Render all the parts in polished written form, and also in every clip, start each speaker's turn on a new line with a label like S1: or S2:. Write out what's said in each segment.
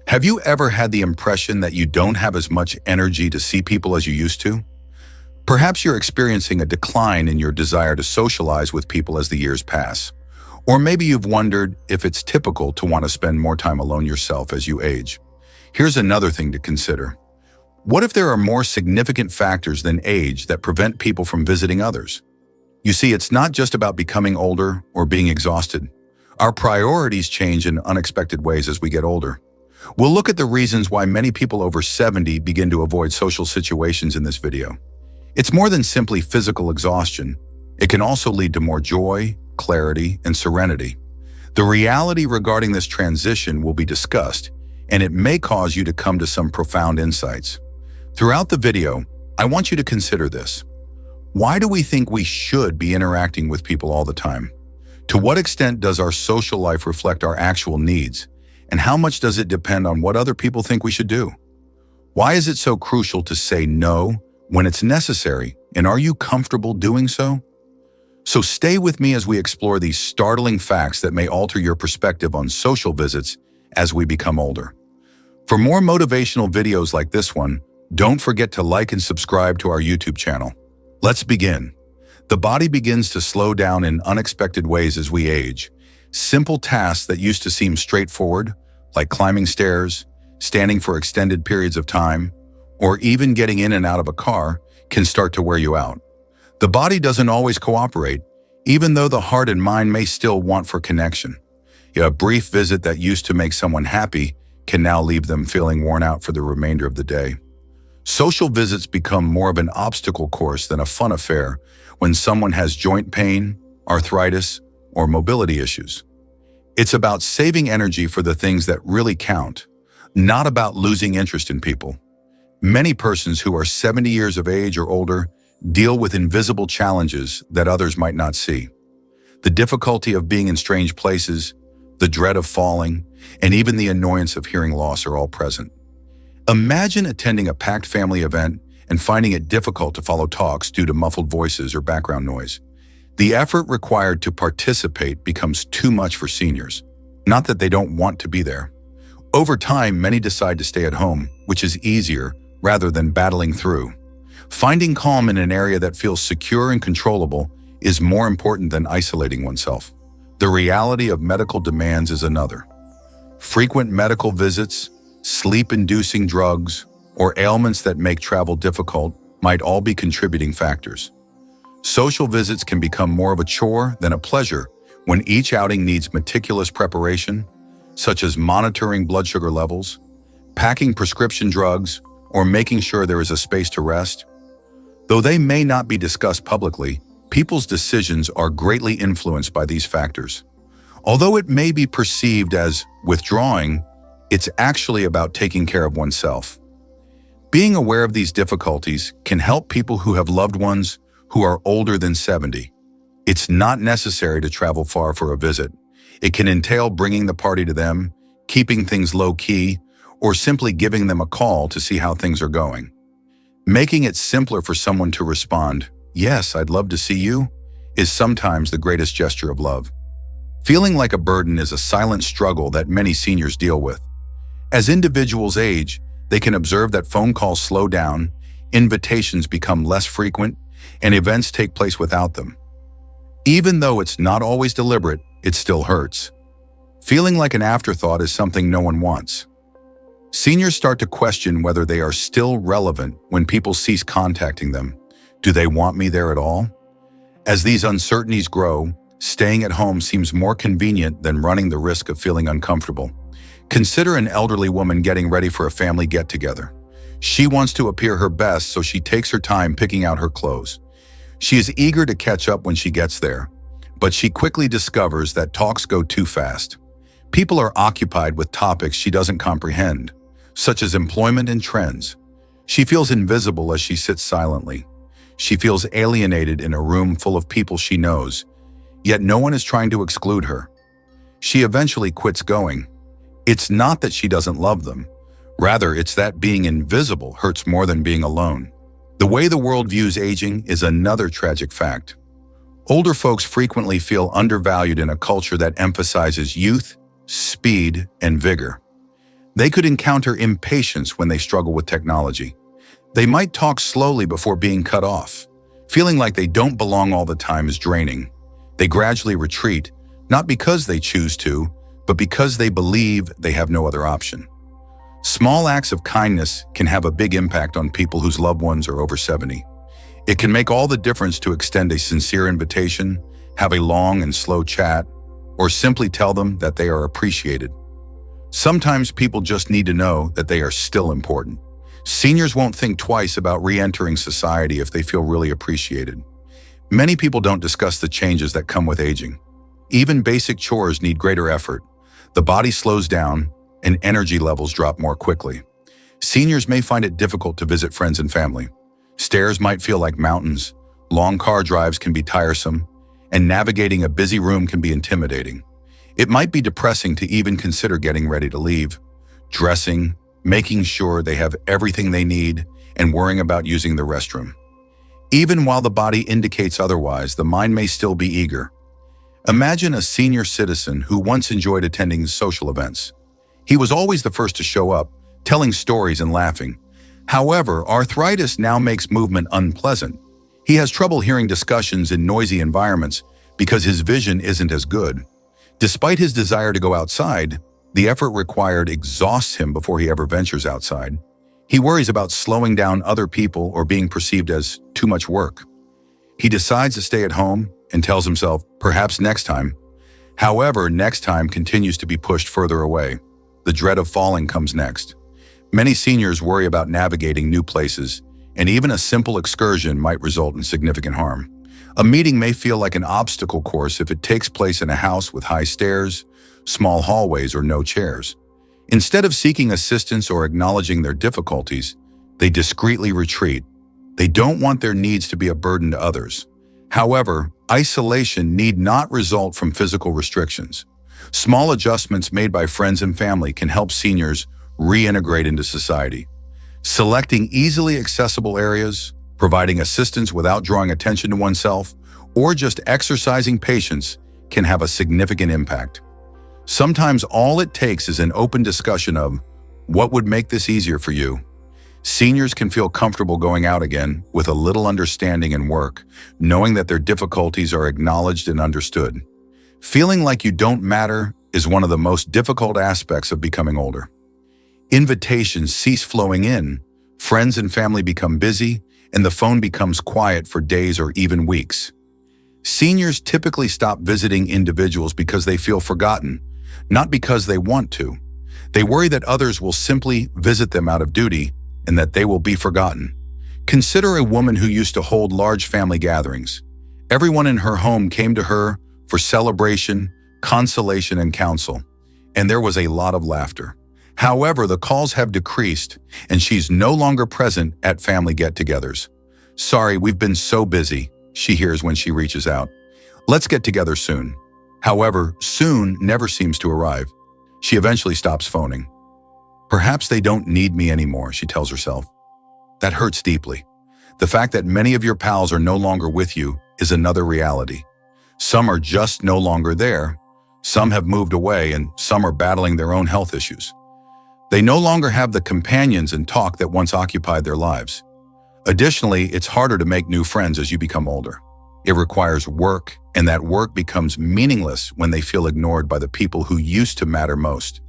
S1: Have you ever had the impression that you don't have as much energy to see people as you used to? Perhaps you're experiencing a decline in your desire to socialize with people as the years pass. Or maybe you've wondered if it's typical to want to spend more time alone yourself as you age. Here's another thing to consider. What if there are more significant factors than age that prevent people from visiting others? You see, it's not just about becoming older or being exhausted. Our priorities change in unexpected ways as we get older. We'll look at the reasons why many people over 70 begin to avoid social situations in this video. It's more than simply physical exhaustion. It can also lead to more joy, clarity, and serenity. The reality regarding this transition will be discussed, and it may cause you to come to some profound insights. Throughout the video, I want you to consider this. Why do we think we should be interacting with people all the time? To what extent does our social life reflect our actual needs? And how much does it depend on what other people think we should do? Why is it so crucial to say no when it's necessary, and are you comfortable doing so? So stay with me as we explore these startling facts that may alter your perspective on social visits as we become older. For more motivational videos like this one, don't forget to like and subscribe to our YouTube channel. Let's begin. The body begins to slow down in unexpected ways as we age. Simple tasks that used to seem straightforward, like climbing stairs, standing for extended periods of time, or even getting in and out of a car, can start to wear you out. The body doesn't always cooperate, even though the heart and mind may still want for connection. A brief visit that used to make someone happy can now leave them feeling worn out for the remainder of the day. Social visits become more of an obstacle course than a fun affair when someone has joint pain, arthritis, or mobility issues. It's about saving energy for the things that really count, not about losing interest in people. Many persons who are 70 years of age or older deal with invisible challenges that others might not see. The difficulty of being in strange places, the dread of falling, and even the annoyance of hearing loss are all present. Imagine attending a packed family event and finding it difficult to follow talks due to muffled voices or background noise. The effort required to participate becomes too much for seniors. Not that they don't want to be there. Over time, many decide to stay at home, which is easier rather than battling through. Finding calm in an area that feels secure and controllable is more important than isolating oneself. The reality of medical demands is another. Frequent medical visits, sleep-inducing drugs, or ailments that make travel difficult might all be contributing factors. Social visits can become more of a chore than a pleasure when each outing needs meticulous preparation, such as monitoring blood sugar levels, packing prescription drugs, or making sure there is a space to rest. Though they may not be discussed publicly, people's decisions are greatly influenced by these factors. Although it may be perceived as withdrawing, it's actually about taking care of oneself. Being aware of these difficulties can help people who have loved ones who are older than 70. It's not necessary to travel far for a visit. It can entail bringing the party to them, keeping things low-key, or simply giving them a call to see how things are going. Making it simpler for someone to respond, "Yes, I'd love to see you," is sometimes the greatest gesture of love. Feeling like a burden is a silent struggle that many seniors deal with. As individuals age, they can observe that phone calls slow down, invitations become less frequent, and events take place without them. Even though it's not always deliberate, it still hurts. Feeling like an afterthought is something no one wants. Seniors start to question whether they are still relevant when people cease contacting them. Do they want me there at all? As these uncertainties grow, staying at home seems more convenient than running the risk of feeling uncomfortable. Consider an elderly woman getting ready for a family get-together. She wants to appear her best, so she takes her time picking out her clothes. She is eager to catch up when she gets there, but she quickly discovers that talks go too fast. People are occupied with topics she doesn't comprehend, such as employment and trends. She feels invisible as she sits silently. She feels alienated in a room full of people she knows, yet no one is trying to exclude her. She eventually quits going. It's not that she doesn't love them. Rather, it's that being invisible hurts more than being alone. The way the world views aging is another tragic fact. Older folks frequently feel undervalued in a culture that emphasizes youth, speed, and vigor. They could encounter impatience when they struggle with technology. They might talk slowly before being cut off. Feeling like they don't belong all the time is draining. They gradually retreat, not because they choose to, but because they believe they have no other option. Small acts of kindness can have a big impact on people whose loved ones are over 70. It can make all the difference to extend a sincere invitation, have a long and slow chat, or simply tell them that they are appreciated. Sometimes people just need to know that they are still important. Seniors won't think twice about re-entering society if they feel really appreciated. Many people don't discuss the changes that come with aging. Even basic chores need greater effort. The body slows down, and energy levels drop more quickly. Seniors may find it difficult to visit friends and family. Stairs might feel like mountains, long car drives can be tiresome, and navigating a busy room can be intimidating. It might be depressing to even consider getting ready to leave, dressing, making sure they have everything they need, and worrying about using the restroom. Even while the body indicates otherwise, the mind may still be eager. Imagine a senior citizen who once enjoyed attending social events. He was always the first to show up, telling stories and laughing. However, arthritis now makes movement unpleasant. He has trouble hearing discussions in noisy environments because his vision isn't as good. Despite his desire to go outside, the effort required exhausts him before he ever ventures outside. He worries about slowing down other people or being perceived as too much work. He decides to stay at home and tells himself, perhaps next time. However, next time continues to be pushed further away. The dread of falling comes next. Many seniors worry about navigating new places, and even a simple excursion might result in significant harm. A meeting may feel like an obstacle course if it takes place in a house with high stairs, small hallways, or no chairs. Instead of seeking assistance or acknowledging their difficulties, they discreetly retreat. They don't want their needs to be a burden to others. However, isolation need not result from physical restrictions. Small adjustments made by friends and family can help seniors reintegrate into society. Selecting easily accessible areas, providing assistance without drawing attention to oneself, or just exercising patience can have a significant impact. Sometimes all it takes is an open discussion of, what would make this easier for you? Seniors can feel comfortable going out again with a little understanding and work, knowing that their difficulties are acknowledged and understood. Feeling like you don't matter is one of the most difficult aspects of becoming older. Invitations cease flowing in, friends and family become busy, and the phone becomes quiet for days or even weeks. Seniors typically stop visiting individuals because they feel forgotten, not because they want to. They worry that others will simply visit them out of duty and that they will be forgotten. Consider a woman who used to hold large family gatherings. Everyone in her home came to her for celebration, consolation, and counsel, and there was a lot of laughter. However, the calls have decreased, and she's no longer present at family get-togethers. "Sorry, we've been so busy," she hears when she reaches out. "Let's get together soon." However, soon never seems to arrive. She eventually stops phoning. "Perhaps they don't need me anymore," she tells herself. That hurts deeply. The fact that many of your pals are no longer with you is another reality. Some are just no longer there, some have moved away, and some are battling their own health issues. They no longer have the companions and talk that once occupied their lives. Additionally, it's harder to make new friends as you become older. It requires work, and that work becomes meaningless when they feel ignored by the people who used to matter most.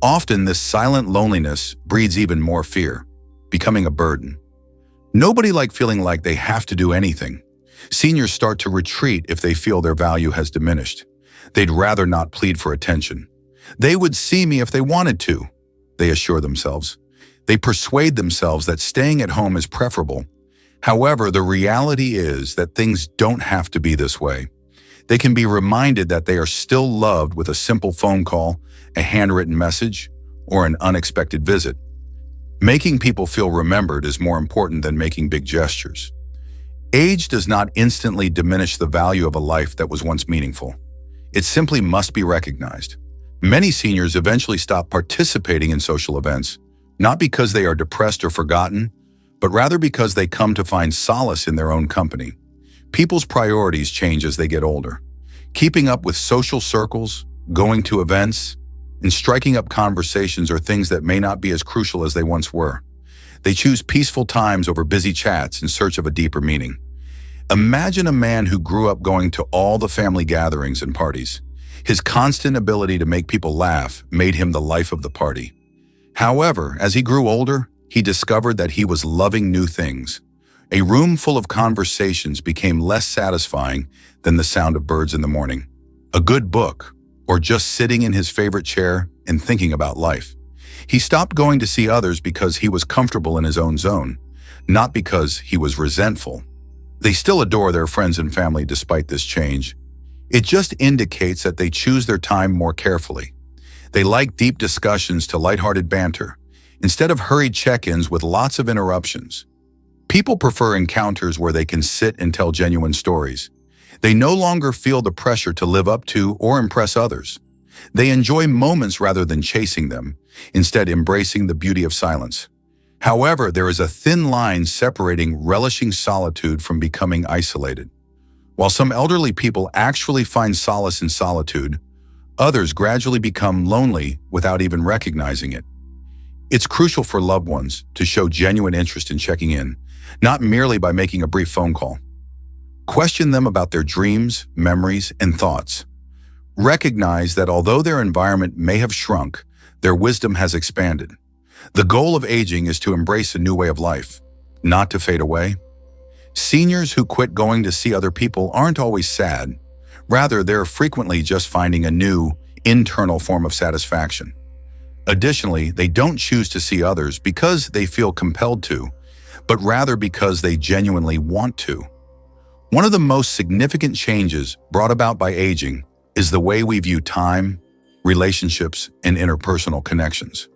S1: Often, this silent loneliness breeds even more fear, becoming a burden. Nobody likes feeling like they have to do anything. Seniors start to retreat if they feel their value has diminished. They'd rather not plead for attention. "They would see me if they wanted to," they assure themselves. They persuade themselves that staying at home is preferable. However, the reality is that things don't have to be this way. They can be reminded that they are still loved with a simple phone call, a handwritten message, or an unexpected visit. Making people feel remembered is more important than making big gestures. Age does not instantly diminish the value of a life that was once meaningful. It simply must be recognized. Many seniors eventually stop participating in social events, not because they are depressed or forgotten, but rather because they come to find solace in their own company. People's priorities change as they get older. Keeping up with social circles, going to events, and striking up conversations or things that may not be as crucial as they once were. They choose peaceful times over busy chats in search of a deeper meaning. Imagine a man who grew up going to all the family gatherings and parties. His constant ability to make people laugh made him the life of the party. However, as he grew older, he discovered that he was loving new things. A room full of conversations became less satisfying than the sound of birds in the morning. A good book, or just sitting in his favorite chair and thinking about life. He stopped going to see others because he was comfortable in his own zone, not because he was resentful. They still adore their friends and family despite this change. It just indicates that they choose their time more carefully. They like deep discussions to lighthearted banter, instead of hurried check-ins with lots of interruptions. People prefer encounters where they can sit and tell genuine stories. They no longer feel the pressure to live up to or impress others. They enjoy moments rather than chasing them, instead embracing the beauty of silence. However, there is a thin line separating relishing solitude from becoming isolated. While some elderly people actually find solace in solitude, others gradually become lonely without even recognizing it. It's crucial for loved ones to show genuine interest in checking in, not merely by making a brief phone call. Question them about their dreams, memories, and thoughts. Recognize that although their environment may have shrunk, their wisdom has expanded. The goal of aging is to embrace a new way of life, not to fade away. Seniors who quit going to see other people aren't always sad. Rather, they're frequently just finding a new, internal form of satisfaction. Additionally, they don't choose to see others because they feel compelled to, but rather because they genuinely want to. One of the most significant changes brought about by aging is the way we view time, relationships, and interpersonal connections.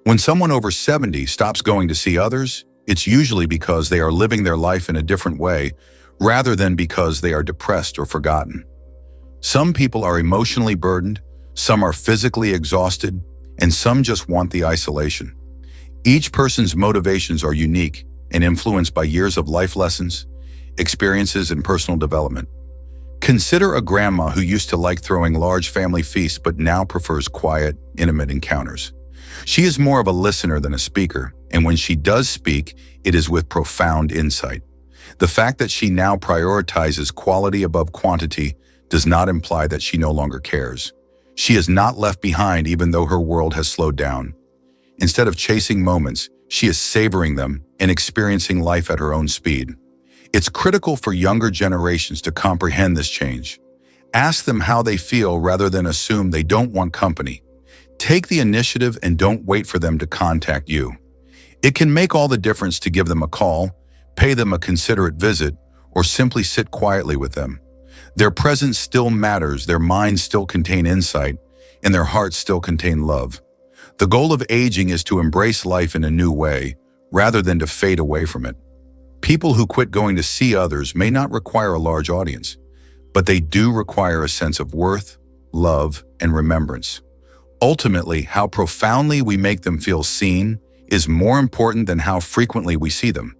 S1: When someone over 70 stops going to see others, it's usually because they are living their life in a different way rather than because they are depressed or forgotten. Some people are emotionally burdened, some are physically exhausted, and some just want the isolation. Each person's motivations are unique and influenced by years of life lessons, experiences, and personal development. Consider a grandma who used to like throwing large family feasts but now prefers quiet, intimate encounters. She is more of a listener than a speaker, and when she does speak, it is with profound insight. The fact that she now prioritizes quality above quantity does not imply that she no longer cares. She is not left behind even though her world has slowed down. Instead of chasing moments, she is savoring them and experiencing life at her own speed. It's critical for younger generations to comprehend this change. Ask them how they feel rather than assume they don't want company. Take the initiative and don't wait for them to contact you. It can make all the difference to give them a call, pay them a considerate visit, or simply sit quietly with them. Their presence still matters, their minds still contain insight, and their hearts still contain love. The goal of aging is to embrace life in a new way, rather than to fade away from it. People who quit going to see others may not require a large audience, but they do require a sense of worth, love, and remembrance. Ultimately, how profoundly we make them feel seen is more important than how frequently we see them.